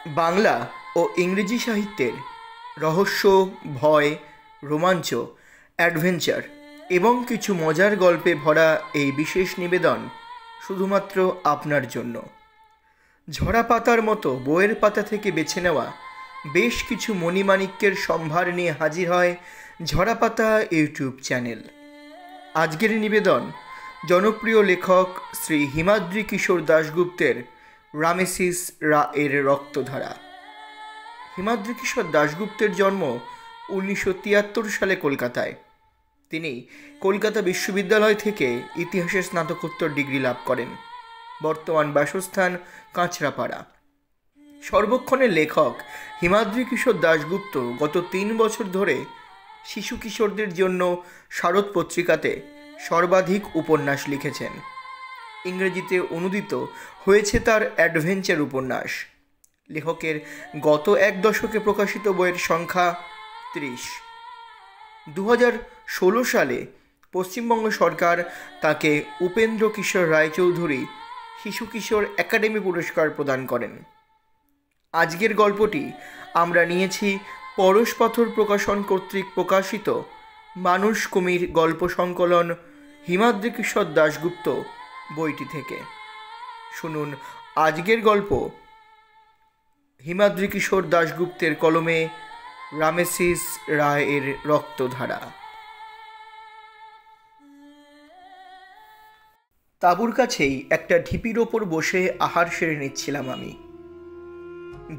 বাংলা ও ইংরেজি সাহিত্যের রহস্য, ভয়, রোমাঞ্চ, অ্যাডভেঞ্চার এবং কিছু মজার গল্পে ভরা এই বিশেষ নিবেদন শুধুমাত্র আপনার জন্য। ঝরা পাতার মতো বইয়ের পাতা থেকে বেছে নেওয়া বেশ কিছু মণিমাণিক্যের সম্ভার নিয়ে হাজির হয় ঝরা পাতা ইউটিউব চ্যানেল। আজকের নিবেদন জনপ্রিয় লেখক শ্রী হিমাদ্রি কিশোর দাশগুপ্তের রামেসিস রা এর রক্তধারা। হিমাদ্রি কিশোর দাশগুপ্তের জন্ম 1973 সালে কলকাতায়। তিনি কলকাতা বিশ্ববিদ্যালয় থেকে ইতিহাসে স্নাতকোত্তর ডিগ্রি লাভ করেন। বর্তমান বাসস্থান কাঁচরাপাড়া। সর্বক্ষণের লেখক হিমাদ্রি কিশোর দাশগুপ্ত গত 3 বছর ধরে শিশু কিশোরদের জন্য শারদ পত্রিকাতে সর্বাধিক উপন্যাস লিখেছেন। ইংরেজিতে অনুদিত হয়েছে তার অ্যাডভেঞ্চার উপন্যাস। লেখকের গত 1 দশকে প্রকাশিত বইয়ের সংখ্যা 30। 2016 সালে পশ্চিমবঙ্গ সরকার তাকে উপেন্দ্র কিশোর রায়চৌধুরী শিশু কিশোর একাডেমি পুরস্কার প্রদান করেন। আজকের গল্পটি আমরা নিয়েছি পরশপাথর প্রকাশন কর্তৃক প্রকাশিত মানুষ কুমির গল্প সংকলন হিমাদ্রি কিশোর দাশগুপ্ত বইটি থেকে। শুনুন আজকের গল্প হিমাদ্রি কিশোর দাশগুপ্তের কলমে রামেসিস রা এর রক্তধারা। তাঁবুর কাছেই একটা ঢিপির ওপর বসে আহার সেরে নিচ্ছিলাম আমি।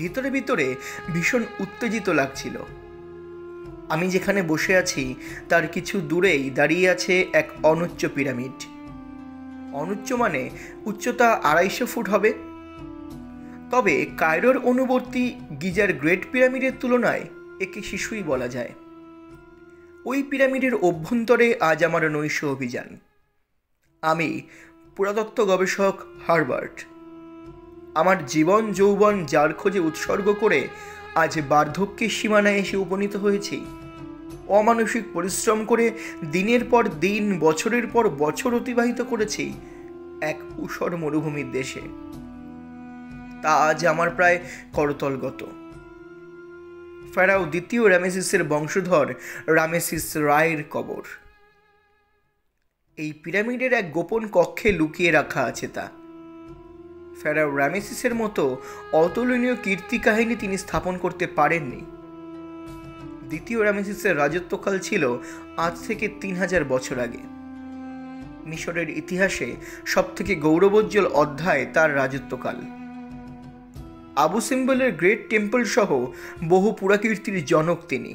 ভিতরে ভিতরে ভীষণ উত্তেজিত লাগছিল। আমি যেখানে বসে আছি তার কিছু দূরেই দাঁড়িয়ে আছে এক অনুচ্চ পিরামিড। অনুচ্চ মানে উচ্চতা 250 ফুট হবে। তবে কায়রোর অনুবর্তী গিজার গ্রেট পিরামিডের তুলনায় একে শিশুই বলা যায়। ওই পিরামিডের অভ্যন্তরে আজ আমার নৈশ অভিযান। আমি পুরাতত্ত্ব গবেষক হার্বার্ট। আমার জীবন যৌবন যার খোঁজে উৎসর্গ করে আজ বার্ধক্যের সীমানায় এসে উপনীত হয়েছি। অমানসিক পরিশ্রম করে দিনের পর দিন, বছরের পর বছর অতিবাহিত করেছি এক ঊষর মরুভূমির দেশে। তা আজ আমার প্রায় করতলগত। ফেরাও দ্বিতীয় রামেসিসের বংশধর রামেসিস রায়ের কবর। এই পিরামিডের এক গোপন কক্ষে লুকিয়ে রাখা আছে তা। ফেরাও রামেসিসের মতো অতুলনীয় কীর্তি কাহিনী তিনি স্থাপন করতে পারেননি। দ্বিতীয় রামেসিসের রাজত্বকাল ছিল আজ থেকে 3000 বছর আগে। মিশরের ইতিহাসে সবথেকে গৌরবোজ্জ্বল অধ্যায় তার রাজত্বকাল। আবু সিম্বলের গ্রেট টেম্পল সহ বহু পুরাকীর্তির জনক তিনি।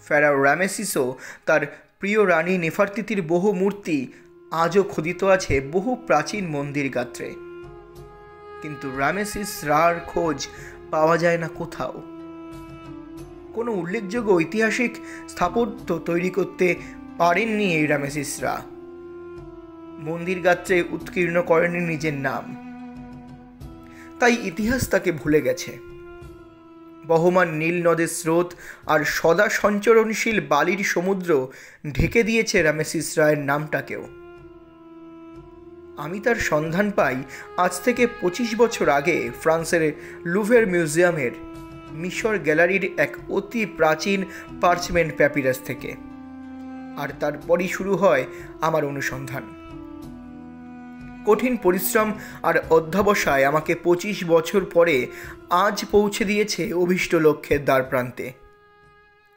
ফেরাও রামেসিসও তার প্রিয় রানী নেফারতিতির বহু মূর্তি আজও খোদিত আছে বহু প্রাচীন মন্দির গাত্রে। কিন্তু রামেসিস রার খোঁজ পাওয়া যায় না কোথাও। কোনো উল্লেখযোগ্য ঐতিহাসিক স্থাপত্য তৈরি করতে পারেননি এই রামেসিস রা। মন্দির গাত্রে উৎকীর্ণ করেননি নিজের নাম। তাই ইতিহাস তাকে ভুলে গেছে। বহমান নীল নদের স্রোত আর সদা সঞ্চরণশীল বালির সমুদ্র ঢেকে দিয়েছে রামেসিস রায়ের নামটাকেও। আমি তার সন্ধান পাই আজ থেকে 25 বছর আগে ফ্রান্সের লুভের মিউজিয়ামের মিশর গ্যালারির এক অতি প্রাচীন পার্চমেন্ট প্যাপিরাস থেকে। আর তারপরই শুরু হয় আমার অনুসন্ধান। কঠিন পরিশ্রম আর অধ্যবসায় আমাকে 25 বছর পরে আজ পৌঁছে দিয়েছে অভীষ্ট লক্ষ্যের দ্বারপ্রান্তে।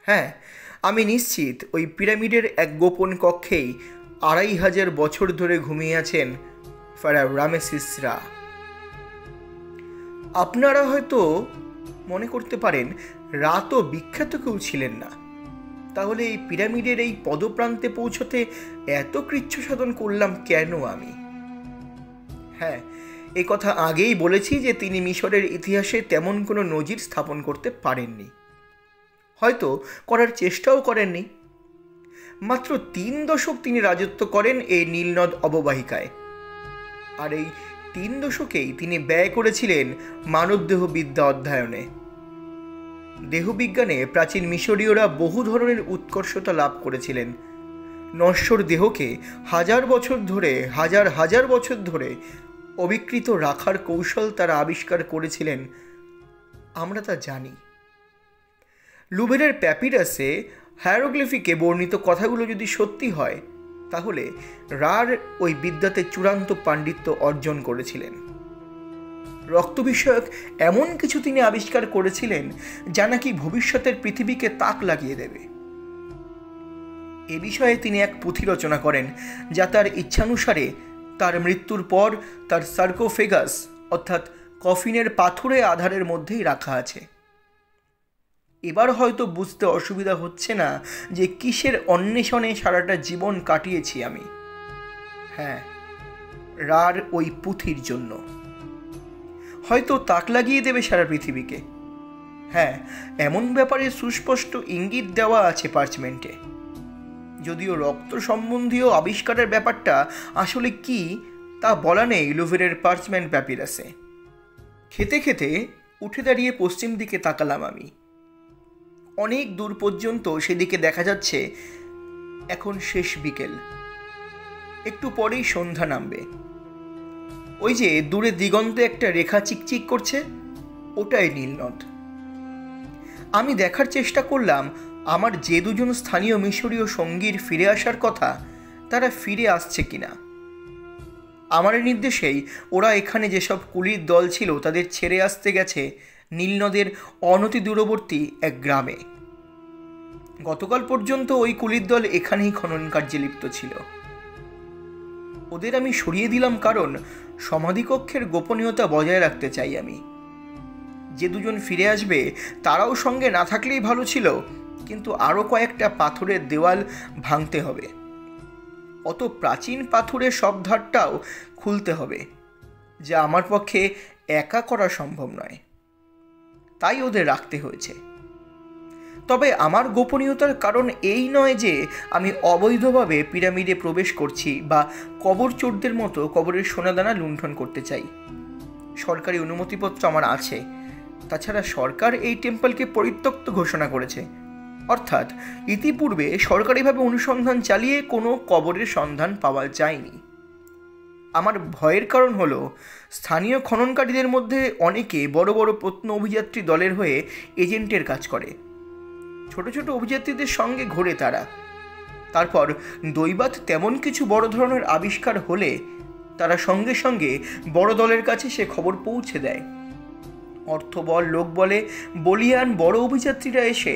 হ্যাঁ, আমি নিশ্চিত ওই পিরামিডের এক গোপন কক্ষেই 2500 বছর ধরে ঘুমিয়ে আছেন ফেরাও রামেসিস রা। আপনারা হয়তো মনে করতে পারেন রা তো বিখ্যাত কেউ ছিলেন না, তাহলে এই পিরামিডের এই পদপ্রান্তে পৌঁছতে এত কৃচ্ছ সাধন করলাম কেন আমি? হ্যাঁ, এই কথা আগেই বলেছি যে তিনি মিশরের ইতিহাসে তেমন কোনো নজির স্থাপন করতে পারেননি, হয়তো করার চেষ্টাও করেননি। মাত্র 3 দশক তিনি রাজত্ব করেন এই নীলনদ অববাহিকায়। আর এই 3 দশকেই তিনি ব্যয় করেছিলেন মানবদেহ বিদ্যা অধ্যয়নে। দেহবিজ্ঞানে প্রাচীন মিশরীয়রা বহু ধরনের উৎকর্ষতা লাভ করেছিলেন। নশ্বর দেহকে হাজার হাজার বছর ধরে অবিকৃত রাখার কৌশল তারা আবিষ্কার করেছিলেন আমরা তা জানি। লুভরের প্যাপিরাসে হায়ারোগ্লিফিকে বর্ণিত কথাগুলো যদি সত্যি হয়, তাহলে রার ওই বিদ্যাতে চূড়ান্ত পাণ্ডিত্য অর্জন করেছিলেন। রক্ত বিষয়ক এমন কিছু তিনি আবিষ্কার করেছিলেন যা নাকি ভবিষ্যতের পৃথিবীকে তাক লাগিয়ে দেবে। এ বিষয়ে তিনি এক পুঁথি রচনা করেন, যা তার ইচ্ছানুসারে তার মৃত্যুর পর তার সার্কোফেগাস অর্থাৎ কফিনের পাথুরে আধারের মধ্যেই রাখা আছে। এবার হয়তো বুঝতে অসুবিধা হচ্ছে না যে কিসের অন্বেষণে সারাটা জীবন কাটিয়েছি আমি। হ্যাঁ, রার ওই পুঁথির জন্য। হয়তো তাক লাগিয়ে দেবে সারা পৃথিবীকে। হ্যাঁ, এমন ব্যাপারে সুস্পষ্ট ইঙ্গিত দেওয়া আছে পার্চমেন্টে। যদিও রক্ত সম্বন্ধীয় আবিষ্কারের ব্যাপারটা আসলে কি তা বলা নেই লুভরের পার্চমেন্ট প্যাপিরাসে। খেতে খেতে উঠে দাঁড়িয়ে পশ্চিম দিকে তাকালাম আমি। অনেক দূর পর্যন্ত সেদিকে দেখা যাচ্ছে এখন শেষ বিকেল, একটু পরেই সন্ধ্যা নামবে। ওই যে দূরে দিগন্তে একটা রেখা চিকচিক করছে, ওটাই নীলনদ। আমি দেখার চেষ্টা করলাম আমার যে দুজন স্থানীয় মিশরীয় সঙ্গীর ফিরে আসার কথা, তারা ফিরে আসছে কিনা। আমার নির্দেশেই ওরা এখানে যেসব কুলির দল ছিল তাদের ছেড়ে আসতে গেছে নীলনদের অনতি দূরবর্তী এক গ্রামে। গতকাল পর্যন্ত ওই কুলির দল এখানেই খনন কার্যে লিপ্ত ছিল। ওদের আমি সরিয়ে দিলাম কারণ সমাধিকক্ষের গোপনীয়তা বজায় রাখতে চাই আমি। যে দুজন ফিরে আসবে তারাও সঙ্গে না থাকলেই ভালো ছিল, কিন্তু আরও কয়েকটা পাথরের দেওয়াল ভাঙতে হবে। অত প্রাচীন পাথরের সব ধারটাও খুলতে হবে, যা আমার পক্ষে একা করা সম্ভব নয়। তাই ওদের রাখতে হয়েছে। তবে আমার গোপনীয়তার কারণ এই নয় যে আমি অবৈধভাবে পিরামিডে প্রবেশ করছি বা কবর চোরদের মতো কবরের সোনাদানা লুণ্ঠন করতে চাই। সরকারি অনুমতিপত্র আমার আছে। তাছাড়া সরকার এই টেম্পলকে পরিত্যক্ত ঘোষণা করেছে, অর্থাৎ ইতিপূর্বে সরকারিভাবে অনুসন্ধান চালিয়ে কোনো কবরের সন্ধান পাওয়া যায়নি। আমার ভয়ের কারণ হলো স্থানীয় খননকারীদের মধ্যে অনেকে বড় বড় প্রত্ন অভিযাত্রী দলের হয়ে এজেন্টের কাজ করে। ছোট ছোট অভিযাত্রীদের সঙ্গে ঘোরে তারা। তারপর দৈবাত তেমন কিছু বড় ধরনের আবিষ্কার হলে তারা সঙ্গে সঙ্গে বড় দলের কাছে সে খবর পৌঁছে দেয়। অর্থবল, লোক বলে বলিয়ান বড় অভিযাত্রীরা এসে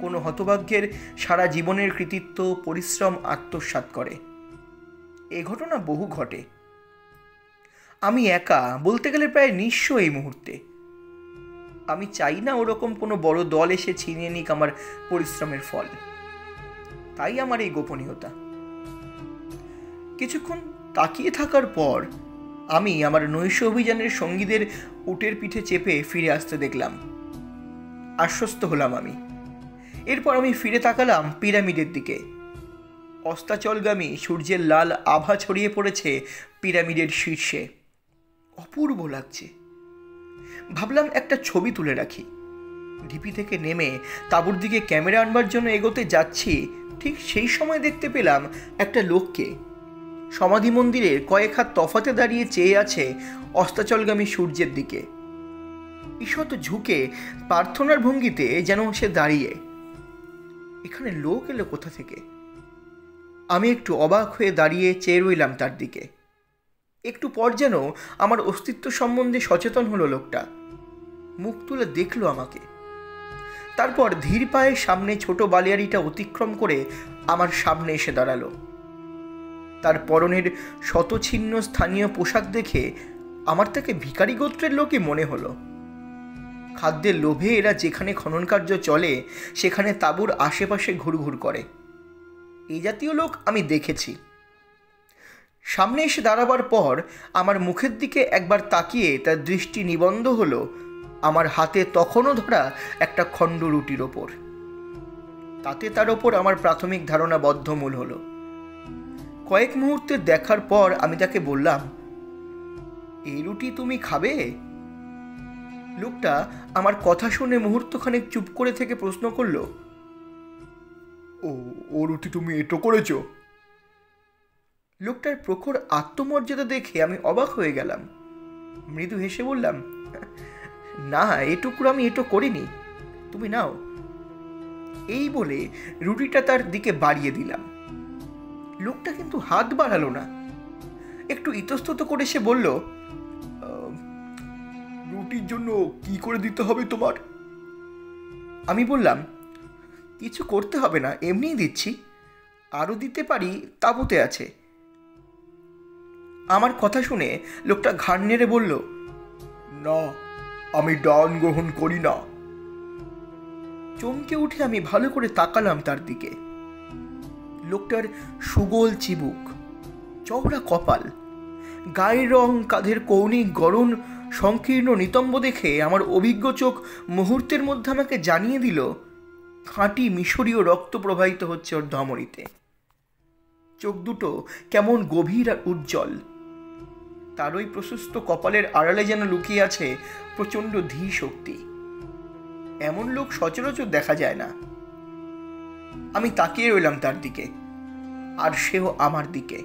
কোনো হতভাগ্যের সারা জীবনের কৃতিত্ব, পরিশ্রম আত্মসাৎ করে। এ ঘটনা বহু ঘটে। আমি একা, বলতে গেলে প্রায় নিঃস্ব এই মুহূর্তে। আমি চাই না ওরকম কোনো বড় দল এসে ছিনিয়ে নিক আমার পরিশ্রমের ফল। তাই আমার এই গোপনীয়তা। কিছুক্ষণ তাকিয়ে থাকার পর আমি আমার নৈশ অভিযানের সঙ্গীদের উটের পিঠে চেপে ফিরে আসতে দেখলাম। আশ্বস্ত হলাম আমি। এরপর আমি ফিরে তাকালাম পিরামিডের দিকে। অস্তাচলগামী সূর্যের লাল আভা ছড়িয়ে পড়েছে পিরামিডের শীর্ষে। অপূর্ব লাগছে। ভাবলাম একটা ছবি তুলে রাখি। ঢিপি থেকে নেমে তাঁবুর দিকে ক্যামেরা আনবার জন্য এগোতে যাচ্ছি, ঠিক সেই সময় দেখতে পেলাম একটা লোককে। সমাধি মন্দিরের কয়েক হাত তফাতে দাঁড়িয়ে চেয়ে আছে অস্তাচলগামী সূর্যের দিকে। ঈষৎ ঝুঁকে প্রার্থনার ভঙ্গিতে যেন সে দাঁড়িয়ে। এখানে লোক এলো কোথা থেকে? আমি একটু অবাক হয়ে দাঁড়িয়ে চেয়ে রইলাম তার দিকে। একটু পর যেন আমার অস্তিত্ব সম্বন্ধে সচেতন হলো লোকটা। মুখ তুলে দেখলো আমাকে। তারপর ধীর পায়ে সামনে ছোট বালিয়াড়িটা অতিক্রম করে আমার সামনে এসে দাঁড়ালো। তার পরনের শতছিন্ন স্থানীয় পোশাক দেখে আমার তাকে ভিখারি গোত্রের লোকই মনে হলো। খাদ্যের লোভে এরা যেখানে খনন কার্য চলে সেখানে তাঁবুর আশেপাশে ঘুরঘুর করে। এই জাতীয় লোক আমি দেখেছি। সামনে এসে দাঁড়াবার পর আমার মুখের দিকে একবার তাকিয়ে তার দৃষ্টি নিবন্ধ হলো আমার হাতে তখনও ধরা একটা খণ্ড রুটির ওপর। তাতে তার ওপর আমার প্রাথমিক ধারণা বদ্ধমূল হলো। কয়েক মুহূর্তের দেখার পর আমি তাকে বললাম, এই রুটি তুমি খাবে? লোকটা আমার কথা শুনে মুহূর্তখানেক চুপ করে থেকে প্রশ্ন করল, ও রুটি তুমি এঁটো করেছো? লোকটার প্রখর আত্মমর্যাদা দেখে আমি অবাক হয়ে গেলাম। মৃদু হেসে বললাম, না, এটুকু আমি এটো করিনি, তুমি নাও। এই বলে রুটিটা তার দিকে বাড়িয়ে দিলাম। লোকটা কিন্তু হাত বাড়ালো না। একটু ইতস্তত করে সে বলল, রুটির জন্য কি করে দিতে হবে তোমার? আমি বললাম, কিছু করতে হবে না, এমনিই দিচ্ছি, আরও দিতে পারি তাঁবুতে আছে। আমার কথা শুনে লোকটা ঘাড় নেড়ে বলল, না, আমি দান গ্রহণ করি না। চমকে উঠে আমি ভালো করে তাকালাম তার দিকে। লোকটার সুগোল চিবুক, চওড়া কপাল, গায়ের রং, কাঁধের কৌণিক গড়ন, সংকীর্ণ নিতম্ব দেখে আমার অভিজ্ঞ চোখ মুহূর্তের মধ্যে আমাকে জানিয়ে দিল খাঁটি মিশরীয় রক্ত প্রবাহিত হচ্ছে ওর ধমনীতে। চোখ দুটো কেমন গভীর আর উজ্জ্বল। তার ওই প্রশস্ত কপালের আড়ালে যেন লুকিয়ে আছে প্রচণ্ড ধী শক্তি। এমন লোক সচরাচর দেখা যায় না। আমি তাকিয়ে রইলাম তার দিকে, আর সেও আমার দিকে।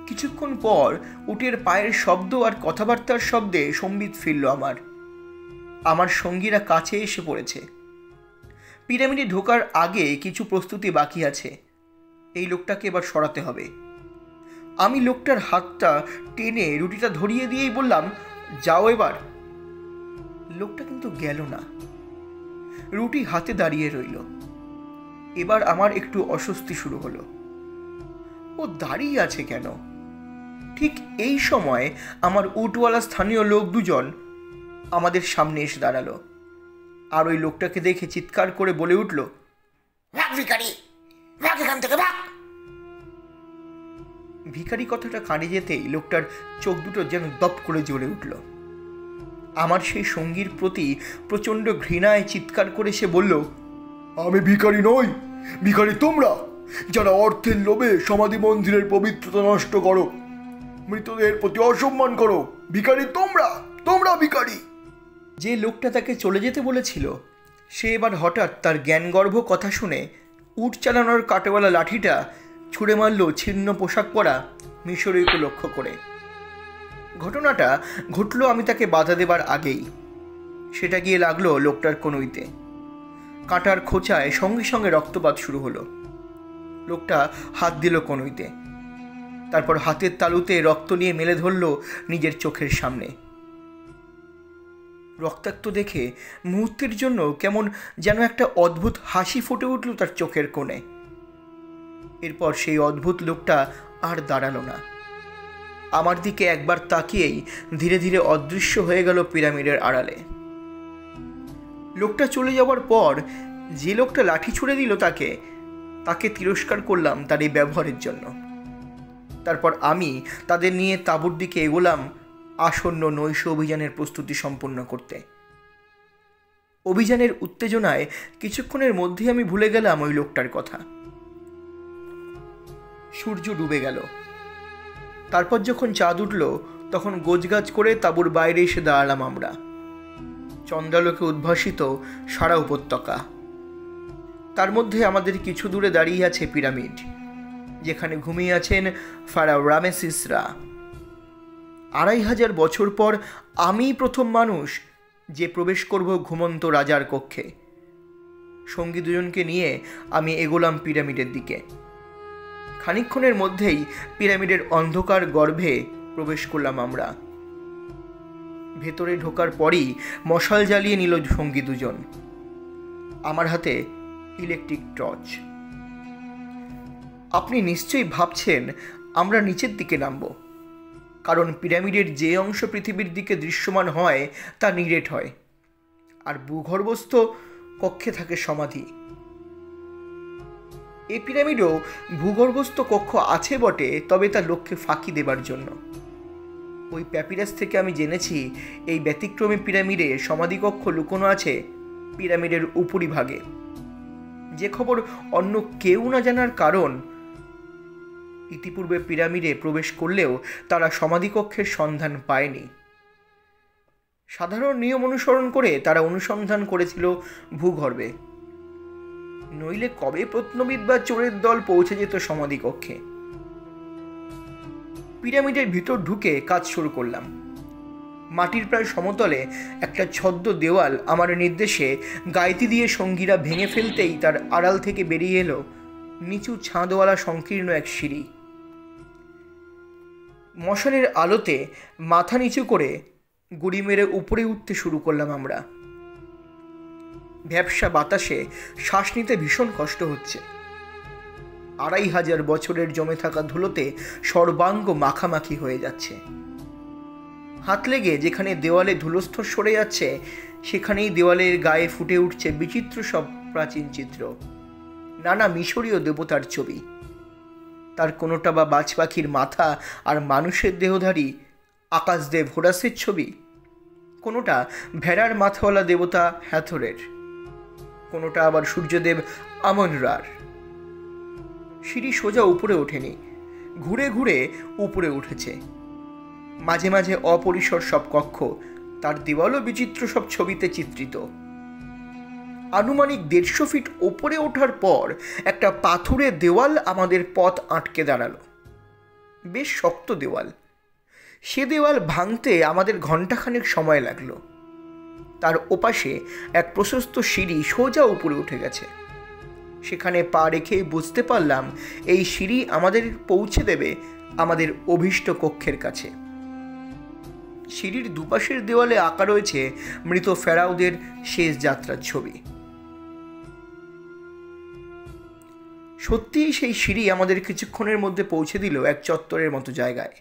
কিছুক্ষণ পর উটের পায়ের শব্দ আর কথাবার্তার শব্দে সম্বিত ফিরল আমার সঙ্গীরা কাছে এসে পড়েছে। পিরামিডে ঢোকার আগে কিছু প্রস্তুতি বাকি আছে। এই লোকটাকে এবার সরাতে হবে। আমি লোকটার হাতটা টেনে রুটিটা ধরিয়ে দিয়েই বললাম, যাও এবার। লোকটা কিন্তু গেল না, রুটি হাতে দাঁড়িয়ে রইল। এবার আমার একটু অস্বস্তি শুরু হলো। ও দাঁড়িয়ে আছে কেন? ঠিক এই সময় আমার উটওয়ালা স্থানীয় লোক দুজন আমাদের সামনে এসে দাঁড়ালো, আর ওই লোকটাকে দেখে চিৎকার করে বলে উঠল, ভিখারি, ভাগ এখান থেকে, ভাগ। ভিখারি কথাটা কানে যেতেই লোকটার চোখ দুটো যেন দপ করে জ্বলে উঠল। আমার সেই সঙ্গীর প্রতি প্রচণ্ড ঘৃণায় চিৎকার করে সে বলল, আমি ভিখারি নই, ভিখারি তোমরা, যারা অর্থের লোভে সমাধি মন্দিরের পবিত্রতা নষ্ট করো, মৃতদের প্রতি অসম্মান করো। ভিখারি তোমরা, তোমরা ভিখারি। যে লোকটা তাকে চলে যেতে বলেছিল সে এবার হঠাৎ তার জ্ঞানগর্ভ কথা শুনে উট চালানোর কাঁটাওয়ালা লাঠিটা ছুঁড়ে মারল ছিন্ন পোশাক পরা মিশরীয়কে লক্ষ্য করে। ঘটনাটা ঘটল আমি তাকে বাধা দেবার আগেই। সেটা গিয়ে লাগলো লোকটার কনুইতে। কাঁটার খোঁচায় সঙ্গে সঙ্গে রক্তপাত শুরু হলো। লোকটা হাত দিল কনুইতে, তারপর হাতের তালুতে রক্ত নিয়ে মেলে ধরল নিজের চোখের সামনে। রক্তাক্ত দেখে মুহূর্তের জন্য কেমন যেন একটা অদ্ভুত হাসি ফুটে উঠল তার চোখের কোণে। এরপর সেই অদ্ভুত লোকটা আর দাঁড়ালো না। আমার দিকে একবার তাকিয়েই ধীরে ধীরে অদৃশ্য হয়ে গেল পিরামিডের আড়ালে। লোকটা চলে যাওয়ার পর যে লোকটা লাঠি ছুঁড়ে দিল তাকে তিরস্কার করলাম তার এই ব্যবহারের জন্য। তারপর আমি তাদের নিয়ে তাঁবুর দিকে এগোলাম আসন্ন নৈশ অভিযানের প্রস্তুতি সম্পন্ন করতে। অভিযানের উত্তেজনায় কিছুক্ষণের মধ্যেই আমি ভুলে গেলাম ওই লোকটার কথা। সূর্য ডুবে গেল। তারপর যখন চাঁদ উঠল তখন গোছগাছ করে তাঁবুর বাইরে এসে দাঁড়ালাম আমরা। চন্দ্রালোকে উদ্ভাসিত সারা উপত্যকা। তার মধ্যে আমাদের কিছু দূরে দাঁড়িয়ে আছে পিরামিড, যেখানে ঘুমিয়ে আছেন ফারাও রামেসিসরা। 2500 বছর পর আমি প্রথম মানুষ যে প্রবেশ করব ঘুমন্ত রাজার কক্ষে। সঙ্গী দুজনকে নিয়ে আমি এগোলাম পিরামিডের দিকে। খানিকক্ষণের মধ্যেই পিরামিডের অন্ধকার গর্ভে প্রবেশ করলাম আমরা। ভেতরে ঢোকার পরই মশাল জ্বালিয়ে নিল সঙ্গী দুজন। আমার হাতে ইলেকট্রিক টর্চ। আপনি নিশ্চয়ই ভাবছেন আমরা নিচের দিকে নামব, কারণ পিরামিডের যে অংশ পৃথিবীর দিকে দৃশ্যমান হয় তা নিরেট হয়, আর ভূগর্ভস্থ কক্ষে থাকে সমাধি। এই পিরামিডেও ভূগর্ভস্থ কক্ষ আছে বটে, তবে তা লক্ষ্যে ফাঁকি দেবার জন্য। ওই প্যাপিরাস থেকে আমি জেনেছি এই ব্যতিক্রমী পিরামিডে সমাধিকক্ষ লুকোনো আছে পিরামিডের উপরিভাগে। যে খবর অন্য কেউ না জানার কারণ, ইতিপূর্বে পিরামিডে প্রবেশ করলেও তারা সমাধিকক্ষের সন্ধান পায়নি। সাধারণ নিয়ম অনুসরণ করে তারা অনুসন্ধান করেছিল ভূগর্ভে, নইলে কবে প্রত্নবিদ বা চোরের দল পৌঁছে যেত সমাধিকক্ষে। পিরামিডের ভিতর ঢুকে কাজ শুরু করলাম। মাটির প্রায় সমতলে একটা ছদ্ম দেওয়াল আমার নির্দেশে গাইতি দিয়ে সঙ্গীরা ভেঙে ফেলতেই তার আড়াল থেকে বেরিয়ে এলো নিচু ছাদওয়ালা সংকীর্ণ এক সিঁড়ি। মশালের আলোতে মাথা নিচু করে গুড়ি মেরে উপরে উঠতে শুরু করলাম আমরা। ভ্যাপসা বাতাসে শ্বাস নিতে ভীষণ কষ্ট হচ্ছে। 2500 বছরের জমে থাকা ধুলোতে সর্বাঙ্গ মাখামাখি হয়ে যাচ্ছে। হাত লেগে যেখানে দেওয়ালে ধুলোস্তর সরে যাচ্ছে সেখানেই দেওয়ালের গায়ে ফুটে উঠছে বিচিত্র সব প্রাচীন চিত্র, নানা মিশরীয় দেবতার ছবি। তার কোনোটা বা বাজ পাখির মাথা আর মানুষের দেহধারী আকাশদেব হোরাসের ছবি, কোনোটা ভেড়ার মাথাওয়ালা দেবতা হ্যাথরের, কোনোটা আবার সূর্যদেব আমন-রার। সিঁড়ি সোজা উপরে ওঠেনি, ঘুরে ঘুরে উপরে উঠেছে। মাঝে মাঝে অপরিসর সব কক্ষ, তার দেওয়ালও বিচিত্র সব ছবিতে চিত্রিত। আনুমানিক 150 ফিট ওপরে ওঠার পর একটা পাথুরে দেওয়াল আমাদের পথ আটকে দাঁড়ালো। বেশ শক্ত দেওয়াল। সে দেওয়াল ভাঙতে আমাদের ঘণ্টাখানেক সময় লাগলো। তার ওপাশে এক প্রশস্ত সিঁড়ি সোজা উপরে উঠে গেছে। সেখানে পা রেখেই বুঝতে পারলাম এই সিঁড়ি আমাদের পৌঁছে দেবে আমাদের অভীষ্ট কক্ষের কাছে। সিঁড়ির দুপাশের দেওয়ালে আঁকা রয়েছে মৃত ফেরাওদের শেষ যাত্রার ছবি। সত্যিই সেই সিঁড়ি আমাদের কিছুক্ষণের মধ্যে পৌঁছে দিল এক চত্বরের মতো জায়গায়।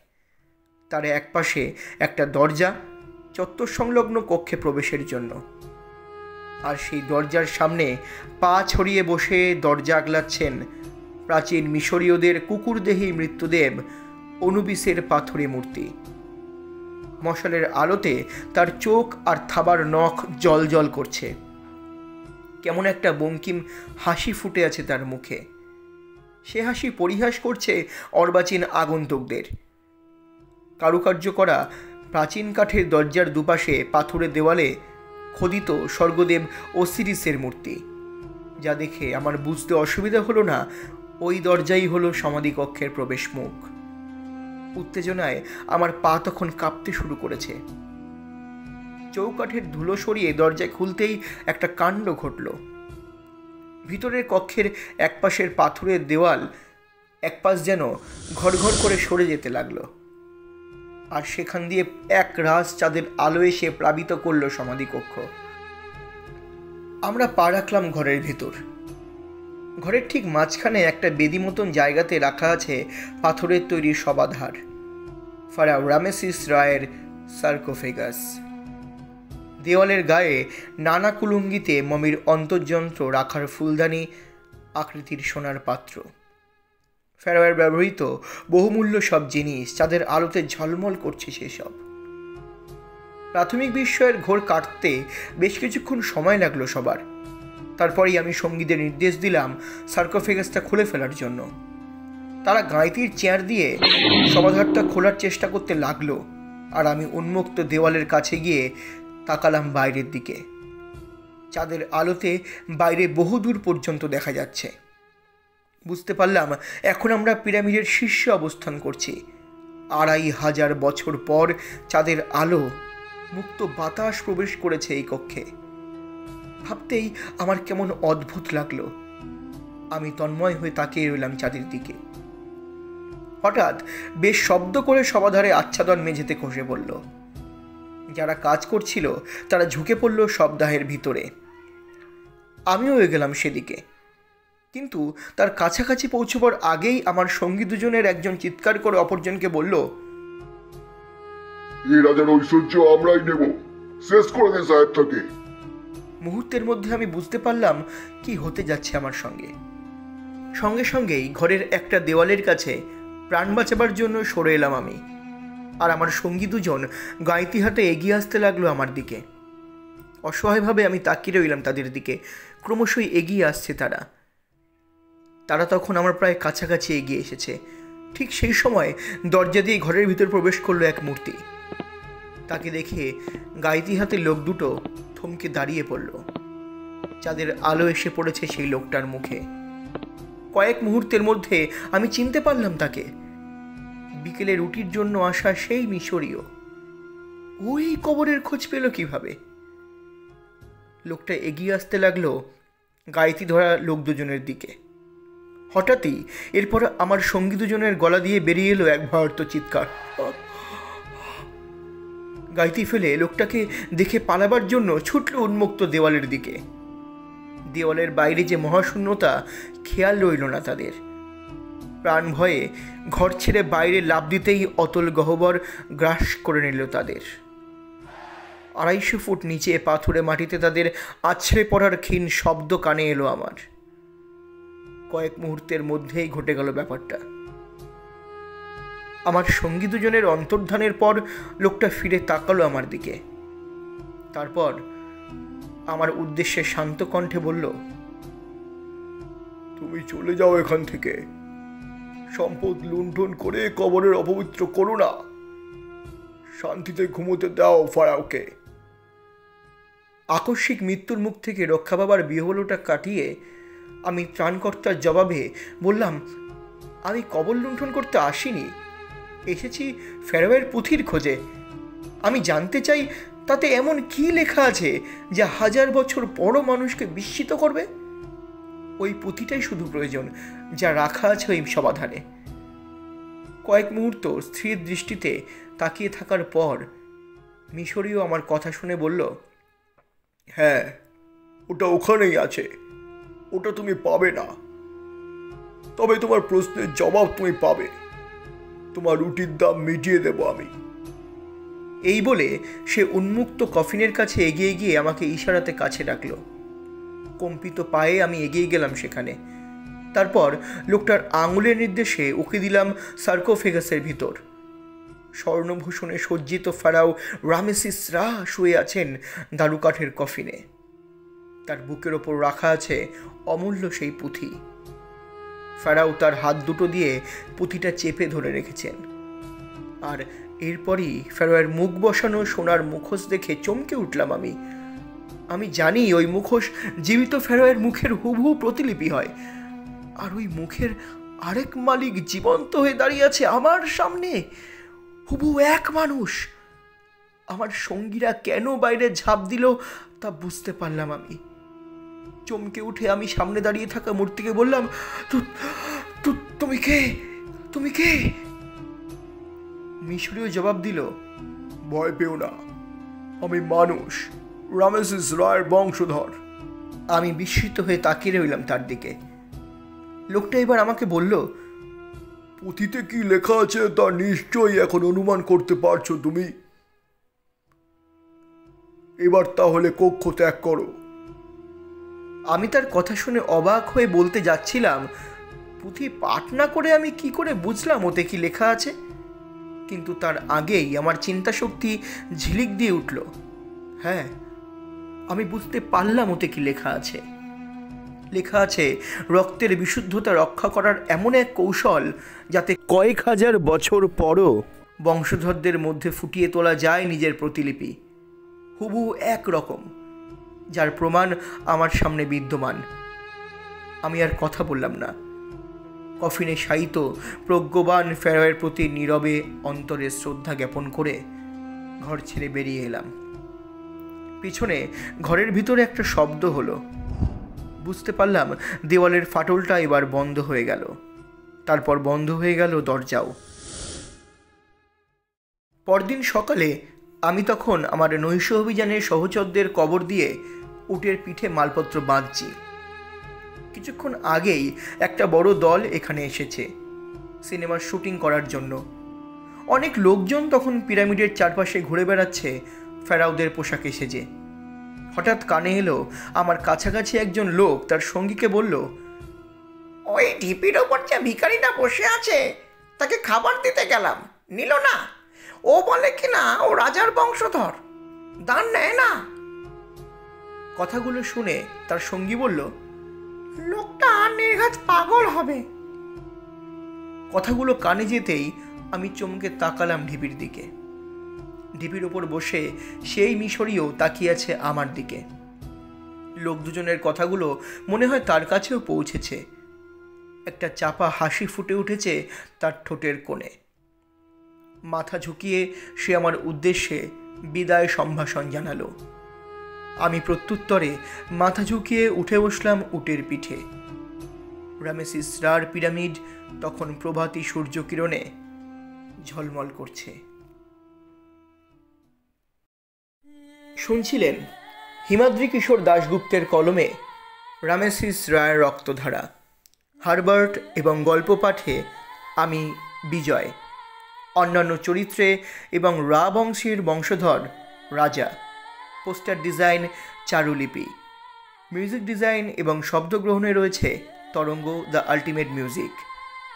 তার এক পাশে একটা দরজা, চত্বর সংলগ্ন কক্ষে প্রবেশের জন্য। আর সেই দরজার সামনে পা ছড়িয়ে বসে দরজা আগলাচ্ছেন প্রাচীন মিশরীয়দের কুকুরদেহী মৃত্যুদেব অনুবিসের পাথরে মূর্তি। মশালের আলোতে তার চোখ আর থাবার নখ জল জল করছে। কেমন একটা বঙ্কিম হাসি ফুটে আছে তার মুখে। সে হাসি পরিহাস করছে অর্বাচীন আগন্তুকদের। কারুকার্য করা প্রাচীন কাঠের দরজার দুপাশে পাথুরে দেওয়ালে খোদিত স্বর্গদেব ওসিরিসের মূর্তি, যা দেখে আমার বুঝতে অসুবিধা হলো না ওই দরজাই হলো সমাধিকক্ষের প্রবেশ মুখ। উত্তেজনায় আমার পা তখন কাঁপতে শুরু করেছে। চৌকাঠের ধুলো সরিয়ে দরজা খুলতেই একটা কাণ্ড ঘটল। ভিতরের কক্ষের এক পাশের পাথরের দেওয়াল এক পাশ যেন ঘর ঘর করে সরে যেতে লাগলো, আর সেখান দিয়ে এক রাজ চাঁদের আলো এসে প্লাবিত করলো সমাধিকক্ষ। আমরা পা রাখলাম ঘরের ভেতর। ঘরের ঠিক মাঝখানে একটা বেদি মতন জায়গাতে রাখা আছে পাথরের তৈরি শবাধার, ফারাও রামেসিস রায়ের সার্কোফেগাস। দেওয়ালের গায়ে নানা কুলুঙ্গিতে মমির অন্তর্যন্ত্র রাখার ফুলদানি, আকৃতির সোনার পাত্র, ফেরাওয়ের ব্যবহৃত বহুমূল্য সব জিনিস, যাদের আলোতে ঝলমল করছে সেসব। প্রাথমিক বিস্ময়ের ঘোর কাটতে বেশ কিছুক্ষণ সময় লাগলো সবার। তারপরেই আমি সঙ্গীদের নির্দেশ দিলাম সার্কোফেগাসটা খুলে ফেলার জন্য। তারা গাঁইতির চেয়ার দিয়ে সমাধারটা খোলার চেষ্টা করতে লাগলো, আর আমি উন্মুক্ত দেওয়ালের কাছে গিয়ে তাকালাম বাইরের দিকে। চাঁদের আলোতে বাইরে বহুদূর পর্যন্ত দেখা যাচ্ছে। বুঝতে পারলাম এখন আমরা পিরামিডের শীর্ষে অবস্থান করছি। 2500 বছর পর চাঁদের আলো, মুক্ত বাতাস প্রবেশ করেছে এই কক্ষে। ভাবতেই আমার কেমন অদ্ভুত লাগলো। আমি তন্ময় হয়ে তাকিয়ে রইলাম চাঁদের দিকে। হঠাৎ বেশ শব্দ করে সবাধারে আচ্ছাদন মেঝেতে খসে পড়ল। যারা কাজ করছিল তারা ঝুঁকে পড়ল শবদাহের ভিতরে। আমিও হয়ে গেলাম সেদিকে, কিন্তু তার কাছাকাছি পৌঁছবার আগেই আমার সঙ্গী দুজনের একজন চিৎকার করে অপরজনকে বলল, এই রাজার ঐশ্বর্য আমরাই নেব, শেষ করে দে সাহেবটাকে। মুহূর্তের মধ্যে আমি বুঝতে পারলাম কি হতে যাচ্ছে আমার সঙ্গে। সঙ্গে সঙ্গেই ঘরের একটা দেওয়ালের কাছে প্রাণ বাঁচাবার জন্য সরে এলাম আমি, আর আমার সঙ্গী দুজন গাঁইতি হাতে এগিয়ে আসতে লাগলো আমার দিকে। অসহায়ভাবে আমি তাকিয়ে রইলাম তাদের দিকে। ক্রমশই এগিয়ে আসছে তারা। তারা তখন আমার প্রায় কাছাকাছি এগিয়ে এসেছে। ঠিক সেই সময় দরজা দিয়ে ঘরের ভিতর প্রবেশ করলো এক মূর্তি। তাকে দেখে গাইতি হাতে লোক দুটো থমকে দাঁড়িয়ে পড়ল। চাঁদের আলো এসে পড়েছে সেই লোকটার মুখে। কয়েক মুহূর্তের মধ্যে আমি চিনতে পারলাম তাকে। বিকেলে রুটির জন্য আসা সেই মিশরীয়। ওই কবরের খোঁজ পেল কিভাবে? লোকটা এগিয়ে আসতে লাগলো গাইতি ধরা লোক দুজনের দিকে। হঠাৎই এরপর আমার সঙ্গী দুজনের গলা দিয়ে বেরিয়ে এলো এক ভয়ার্ত চিৎকার। গাইতি ফেলে লোকটাকে দেখে পালাবার জন্য ছুটল উন্মুক্ত দেওয়ালের দিকে। দেওয়ালের বাইরে যে মহাশূন্যতা খেয়াল রইল না তাদের। প্রাণ ভয়ে ঘর ছেড়ে বাইরে লাফ দিতেই অতল গহ্বর গ্রাস করে নিল তাদের। 250 ফুট নিচে পাথুরে মাটিতে তাদের আছড়ে পড়ার ক্ষীণ শব্দ কানে এলো আমার। কয়েক মুহূর্তের মধ্যেই ঘটে গেল ব্যাপারটা। আমার সঙ্গী দুজনের অন্তর্ধানের পর লোকটা ফিরে তাকালো আমার দিকে। তারপর আমার উদ্দেশ্যে শান্ত কণ্ঠে বলল, তুমি চলে যাও এখান থেকে। সম্পদ লুণ্ঠন করে কবরের অপবিত্র করো না। শান্তিতে ঘুমোতে দাও ফারাওকে। আকস্মিক মৃত্যুর মুখ থেকে রক্ষা পাবার বিহ্বলতা কাটিয়ে আমি ত্রাণকর্তার জবাবে বললাম, আমি কবর লুণ্ঠন করতে আসিনি, এসেছি ফেরাওয়ের পুঁথির খোঁজে। আমি জানতে চাই তাতে এমন কি লেখা আছে যা 1000 বছর পরও মানুষকে বিস্মিত করবে। ওই পুঁথিটাই শুধু প্রয়োজন, যা রাখা আছে ওই সমাধানে। কয়েক মুহূর্ত স্থির দৃষ্টিতে তাকিয়ে থাকার পর মিশরীয় আমার কথা শুনে বলল, হ্যাঁ, ওটা ওখানেই আছে। ওটা তুমি পাবে না, তবে তোমার প্রশ্নের জবাব তুমি পাবে। তোমার রুটির দাম মিটিয়ে দেব আমি। এই বলে সে উন্মুক্ত কফিনের কাছে এগিয়ে গিয়ে আমাকে ইশারাতে কাছে ডাকলো। কম্পিত পায়ে আমি এগিয়ে গেলাম সেখানে। তারপর লোকটার আঙুলের নির্দেশে উকি দিলাম সার্কোফেগাসের ভিতর। স্বর্ণভূষণে সজ্জিত ফারাও রামেসিস রা শুয়ে আছেন দারুকাঠের কফিনে। তার বুকের ওপর রাখা আছে অমূল্য সেই পুঁথি। ফারাও তার হাত দুটো দিয়ে পুঁথিটা চেপে ধরে রেখেছেন। আর এরপরই ফেরাওয়ের মুখ বসানো সোনার মুখোশ দেখে চমকে উঠলাম আমি। আমি জানি ওই মুখোশ জীবিত ফেরাওয়ের মুখের হুবহু প্রতিলিপি হয়। আর ওই মুখের আরেক মালিক জীবন্ত হয়ে দাঁড়িয়ে আছে আমার সামনে, হুবহু এক মানুষ। আমার সঙ্গীরা কেন বাইরে ঝাঁপ দিল তা বুঝতে পারলাম আমি। চমকে উঠে আমি সামনে দাঁড়িয়ে থাকা মূর্তিকে বললাম, তুমি কে? তুমি কে? মিশরীয় জবাব দিল, ভয় পেও না, আমি মানুষ, রামেসিস রায়ের বংশধর। আমি বিস্মিত হয়ে তাকিয়ে রইলাম তার দিকে। লোকটা এবার আমাকে বলল, পুঁথিতে কি লেখা আছে তা নিশ্চয়ই এখন অনুমান করতে পারছো তুমি। এবার তাহলে কক্ষ ত্যাগ করো। আমি তার কথা শুনে অবাক হয়ে বলতে যাচ্ছিলাম, পুঁথি পাঠ না করে আমি কি করে বুঝলাম ওতে কি লেখা আছে? কিন্তু তার আগেই আমার চিন্তা শক্তি ঝিলিক দিয়ে উঠল। হ্যাঁ, আমি বুঝতে পারলাম ওতে কি লেখা আছে। লেখা আছে রক্তের বিশুদ্ধতা রক্ষা করার এমন এক কৌশল যাতে কয়েক হাজার বছর পরও বংশধরদের মধ্যে ফুটিয়ে তোলা যায় নিজের প্রতিলিপি, হুবহু এক রকম, যার প্রমাণ আমার সামনে বিদ্যমান। আমি আর কথা বললাম না। কফিনে শায়িত প্রজ্ঞবান ফেরাওয়ের প্রতি নীরবে অন্তরে শ্রদ্ধা জ্ঞাপন করে ঘর ছেড়ে বেরিয়ে এলাম। পিছনে ঘরের ভিতরে একটা শব্দ হলো। বুঝতে পারলাম দেওয়ালের ফাটলটা এবার বন্ধ হয়ে গেল। তারপর বন্ধ হয়ে গেল দরজাও। পরদিন সকালে আমি তখন আমার নৈশ অভিযানের সহচরদের কবর দিয়ে উটের পিঠে মালপত্র বাঁধছি। কিছুক্ষণ আগেই একটা বড় দল এখানে এসেছে সিনেমার শুটিং করার জন্য। অনেক লোকজন তখন পিরামিডের চারপাশে ঘুরে বেড়াচ্ছে ফেরাওদের পোশাকে সেজে। হঠাৎ কানে এলো আমার কাছাকাছি একজন লোক তার সঙ্গীকে বলল, ওই ঢিপির ওপর যে ভিখারিটা বসে আছে তাকে খাবার দিতে গেলাম, নিল না। ও বলে কিনা ও রাজার বংশধর, দান নেয় না। কথাগুলো শুনে তার সঙ্গী বলল, লোকটা নির্ঘাত পাগল হবে। কথাগুলো কানে যেতেই আমি চমকে তাকালাম ঢিপির দিকে। ঢিপির ওপর বসে সেই মিশরীয় তাকিয়ে আছে আমার দিকে। লোক দুজনের কথাগুলো মনে হয় তার কাছেও পৌঁছেছে। একটা চাপা হাসি ফুটে উঠেছে তার ঠোঁটের কোণে। মাথা ঝুঁকিয়ে সে আমার উদ্দেশ্যে বিদায় সম্ভাষণ জানালো। আমি প্রত্যুত্তরে মাথা ঝুঁকিয়ে উঠে বসলাম উটের পিঠে। রামেসিস রার পিরামিড তখন প্রভাতী সূর্যকিরণে ঝলমল করছে। শুনছিলেন হিমাদ্রি কিশোর দাশগুপ্তের কলমে রামেসিস রায়ের রক্তধারা। হারবার্ট এবং গল্প পাঠে আমি বিজয়। অন্যান্য চরিত্রে এবং রা বংশের বংশধর রাজা। পোস্টার ডিজাইন চারুলিপি। মিউজিক ডিজাইন এবং শব্দগ্রহণে রয়েছে তরঙ্গ দ্য আল্টিমেট মিউজিক।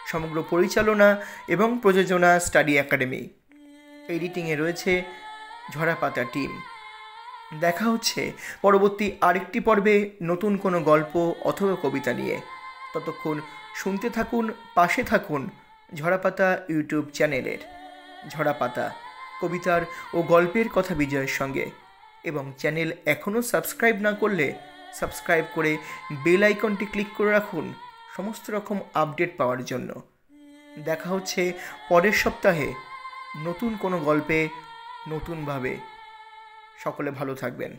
সমগ্র পরিচালনা এবং প্রযোজনা স্টাডি একাডেমি। এডিটিংয়ে রয়েছে ঝরাপাতা টিম। দেখা হচ্ছে পরবর্তী আরেকটি পর্বে নতুন কোনো গল্প অথবা কবিতা নিয়ে। ততক্ষণ শুনতে থাকুন, পাশে থাকুন ঝরাপাতা ইউটিউব চ্যানেলের। ঝরাপাতা কবিতার ও গল্পের কথা বিজয়ের সঙ্গে। এবং চ্যানেল এখনও সাবস্ক্রাইব না করলে সাবস্ক্রাইব করে বেল আইকনটি ক্লিক করে রাখুন সমস্ত রকম আপডেট পাওয়ার জন্য। দেখা হচ্ছে পরের সপ্তাহে নতুন কোনো গল্পে নতুনভাবে। সকলে ভালো থাকবেন।